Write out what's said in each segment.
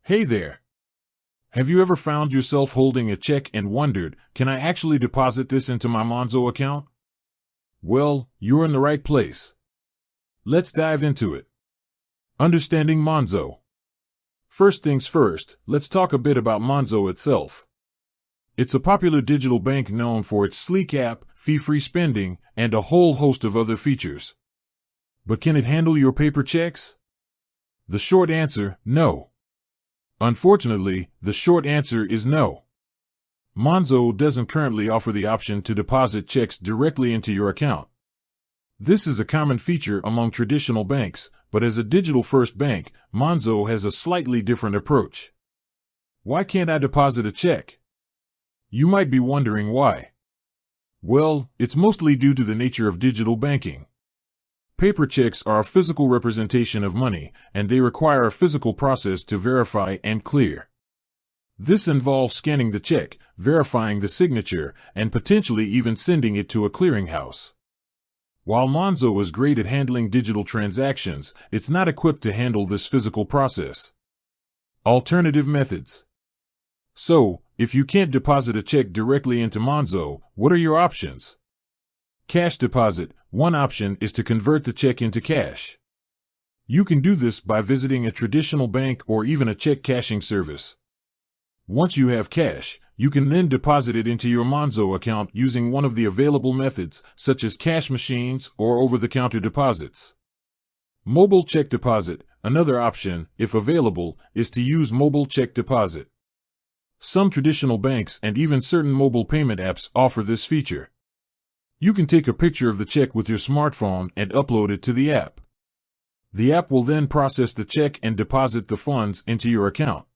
Hey there! Have you ever found yourself holding a check and wondered, can I actually deposit this into my Monzo account? Well, you're in the right place. Let's dive into it. Understanding Monzo. First things first, let's talk a bit about Monzo itself. It's a popular digital bank known for its sleek app, fee-free spending, and a whole host of other features. But can it handle your paper checks? The short answer, no. Unfortunately, the short answer is no. Monzo doesn't currently offer the option to deposit checks directly into your account. This is a common feature among traditional banks, but as a digital-first bank, Monzo has a slightly different approach. Why can't I deposit a check? You might be wondering why. Well, it's mostly due to the nature of digital banking. Paper checks are a physical representation of money, and they require a physical process to verify and clear. This involves scanning the check, verifying the signature, and potentially even sending it to a clearinghouse. While Monzo is great at handling digital transactions, it's not equipped to handle this physical process. Alternative methods. So, if you can't deposit a check directly into Monzo, what are your options? Cash deposit. One option is to convert the check into cash. You can do this by visiting a traditional bank or even a check cashing service. Once you have cash, you can then deposit it into your Monzo account using one of the available methods, such as cash machines or over-the-counter deposits. Mobile check deposit. Another option, if available, is to use mobile check deposit. Some traditional banks and even certain mobile payment apps offer this feature. You can take a picture of the check with your smartphone and upload it to the app. The app will then process the check and deposit the funds into your account.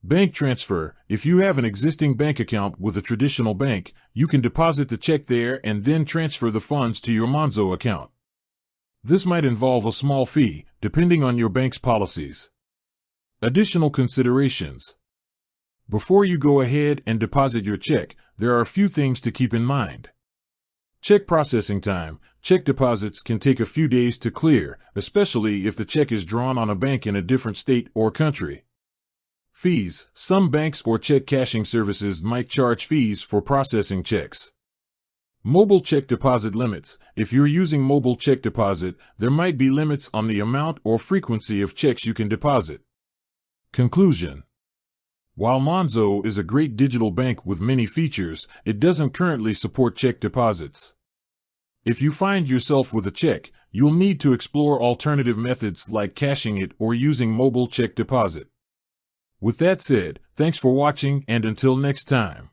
Bank transfer. If you have an existing bank account with a traditional bank, you can deposit the check there and then transfer the funds to your Monzo account. This might involve a small fee, depending on your bank's policies. Additional considerations. Before you go ahead and deposit your check, there are a few things to keep in mind. Check processing time. Check deposits can take a few days to clear, especially if the check is drawn on a bank in a different state or country. Fees. Some banks or check cashing services might charge fees for processing checks. Mobile check deposit limits. If you're using mobile check deposit, there might be limits on the amount or frequency of checks you can deposit. Conclusion. While Monzo is a great digital bank with many features, it doesn't currently support check deposits. If you find yourself with a check, you'll need to explore alternative methods like cashing it or using mobile check deposit. With that said, thanks for watching and until next time.